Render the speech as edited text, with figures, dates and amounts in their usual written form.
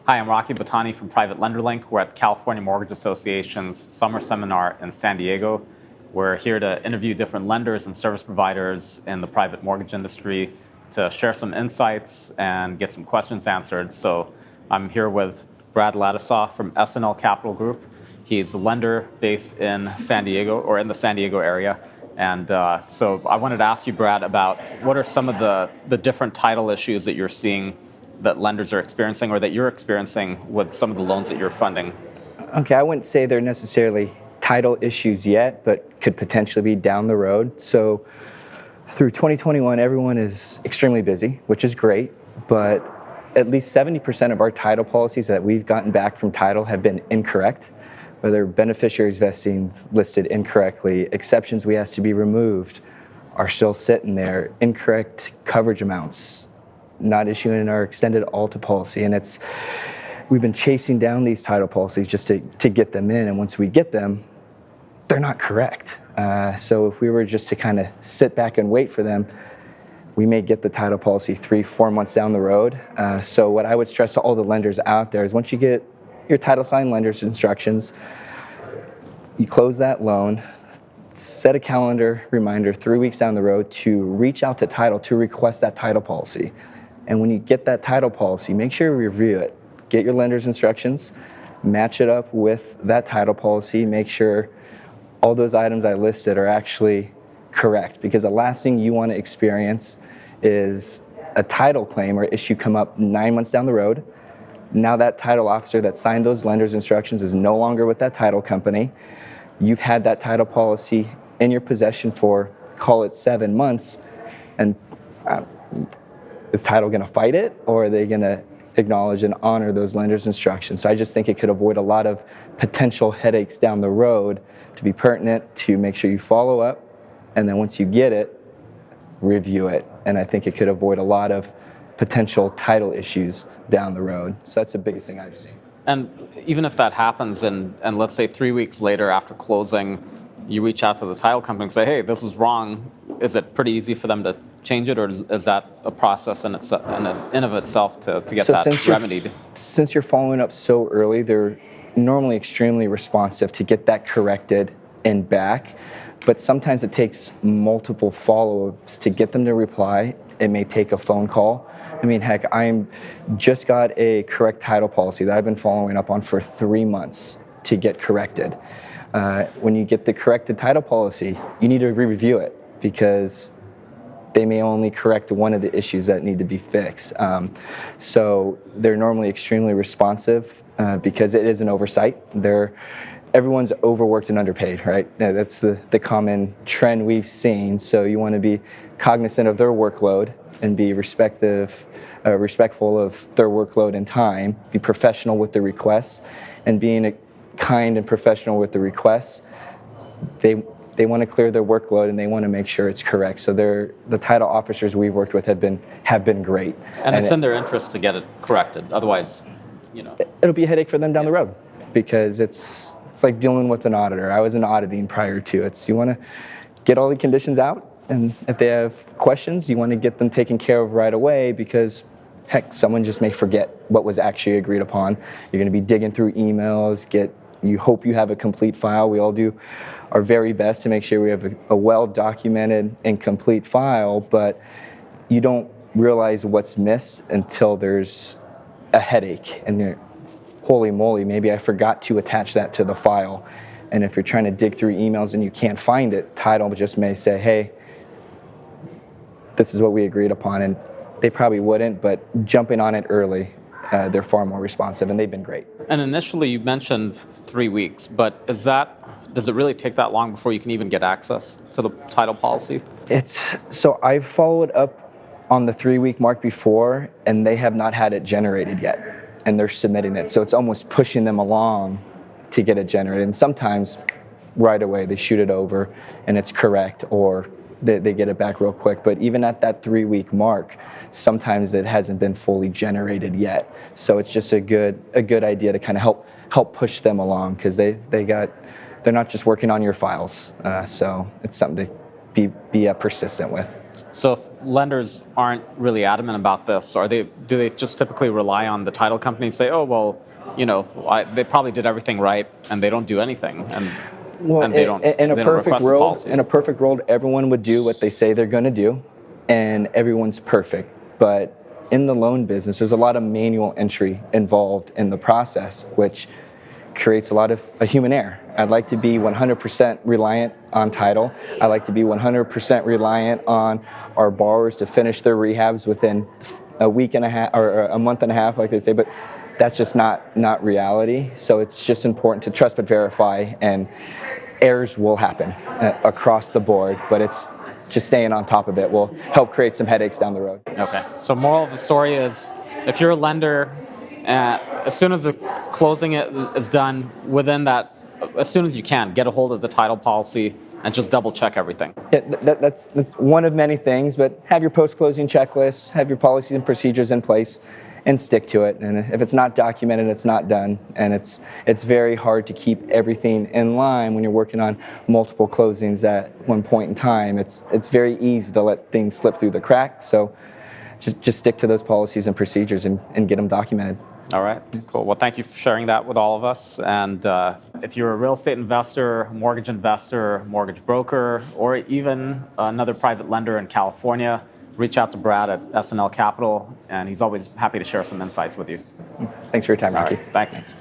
Hi, I'm Rocky Butani from Private Lender Link. We're at California Mortgage Association's summer seminar in San Diego. We're here to interview different lenders and service providers in the private mortgage industry to share some insights and get some questions answered. So I'm here with Brad Laddusaw from S&L Capital Group. He's a lender based in San Diego, or in the San Diego area. And so I wanted to ask you, Brad, about what are some of the different title issues that you're seeing that lenders are experiencing or that you're experiencing with some of the loans that you're funding? Okay, I wouldn't say they're necessarily title issues yet, but could potentially be down the road. So through 2021, everyone is extremely busy, which is great, but at least 70% of our title policies that we've gotten back from title have been incorrect, whether beneficiaries vesting listed incorrectly, exceptions we asked to be removed are still sitting there, incorrect coverage amounts, not issuing our extended ALTA policy, and we've been chasing down these title policies just to get them in, and once we get them, they're not correct. So if we were just to kind of sit back and wait for them, we may get the title policy 3-4 months down the road. So what I would stress to all the lenders out there is once you get your title signed lender's instructions, you close that loan, set a calendar reminder 3 weeks down the road to reach out to title to request that title policy. And when you get that title policy, make sure you review it. Get your lender's instructions, match it up with that title policy, make sure all those items I listed are actually correct. Because the last thing you want to experience is a title claim or issue come up 9 months down the road. Now that title officer that signed those lender's instructions is no longer with that title company. You've had that title policy in your possession for, call it 7 months, and is title going to fight it, or are they going to acknowledge and honor those lender's instructions? So I just think it could avoid a lot of potential headaches down the road to be pertinent, to make sure you follow up, and then once you get it, review it. And I think it could avoid a lot of potential title issues down the road. So that's the biggest thing I've seen. And even if that happens and let's say 3 weeks later after closing, you reach out to the title company and say, hey, this is wrong, is it pretty easy for them to change it, or is that a process in of itself to get that remedied? Since you're following up so early, they're normally extremely responsive to get that corrected and back, but sometimes it takes multiple follow-ups to get them to reply. It may take a phone call. I mean, heck, I just got a correct title policy that I've been following up on for 3 months to get corrected. When you get the corrected title policy, you need to review it because they may only correct one of the issues that need to be fixed. So they're normally extremely responsive because it is an oversight. Everyone's overworked and underpaid, right? That's the common trend we've seen. So you want to be cognizant of their workload and be respectful of their workload and time, be professional with the requests, and being kind and professional with the requests. They want to clear their workload and they want to make sure it's correct. So the title officers we've worked with have been great. And it's in their interest to get it corrected. Otherwise, it'll be a headache for them down the road because it's like dealing with an auditor. I was in auditing prior to it. So you want to get all the conditions out, and if they have questions, you want to get them taken care of right away because heck, someone just may forget what was actually agreed upon. You're going to be digging through emails, you hope you have a complete file. We all do our very best to make sure we have a well-documented and complete file, but you don't realize what's missed until there's a headache and you're, holy moly, maybe I forgot to attach that to the file. And if you're trying to dig through emails and you can't find it, title just may say, hey, this is what we agreed upon, and they probably wouldn't, but jumping on it early, they're far more responsive, and they've been great. And initially you mentioned 3 weeks, but does it really take that long before you can even get access to the title policy? So I've followed up on the 3-week mark before, and they have not had it generated yet, and they're submitting it. So it's almost pushing them along to get it generated. And sometimes right away they shoot it over and it's correct, or they get it back real quick. But even at that 3-week mark, sometimes it hasn't been fully generated yet. So it's just a good idea to kind of help push them along because they're not just working on your files. So it's something to be persistent with. So if lenders aren't really adamant about this, do they just typically rely on the title company and say, oh, well, they probably did everything right and they don't do anything, Well, and they don't request a policy? in a perfect world, everyone would do what they say they're going to do, and everyone's perfect. But in the loan business, there's a lot of manual entry involved in the process, which creates a lot of human error. I'd like to be 100% reliant on title. I like to be 100% reliant on our borrowers to finish their rehabs within a week and a half or a month and a half, like they say, but that's just not reality. So it's just important to trust but verify, and errors will happen across the board, but it's just staying on top of it will help create some headaches down the road. Okay. So moral of the story is, if you're a lender, as soon as the closing is done, within that, as soon as you can, get a hold of the title policy and just double check everything. Yeah, that's one of many things, but have your post-closing checklist, have your policies and procedures in place, and stick to it. And if it's not documented, it's not done. And it's very hard to keep everything in line when you're working on multiple closings at one point in time. It's very easy to let things slip through the cracks. So just stick to those policies and procedures and get them documented. All right, cool. Well, thank you for sharing that with all of us. And if you're a real estate investor, mortgage investor, mortgage broker, or even another private lender in California, reach out to Brad at S&L Capital, and he's always happy to share some insights with you. Thanks for your time, Rocky. All right, thanks.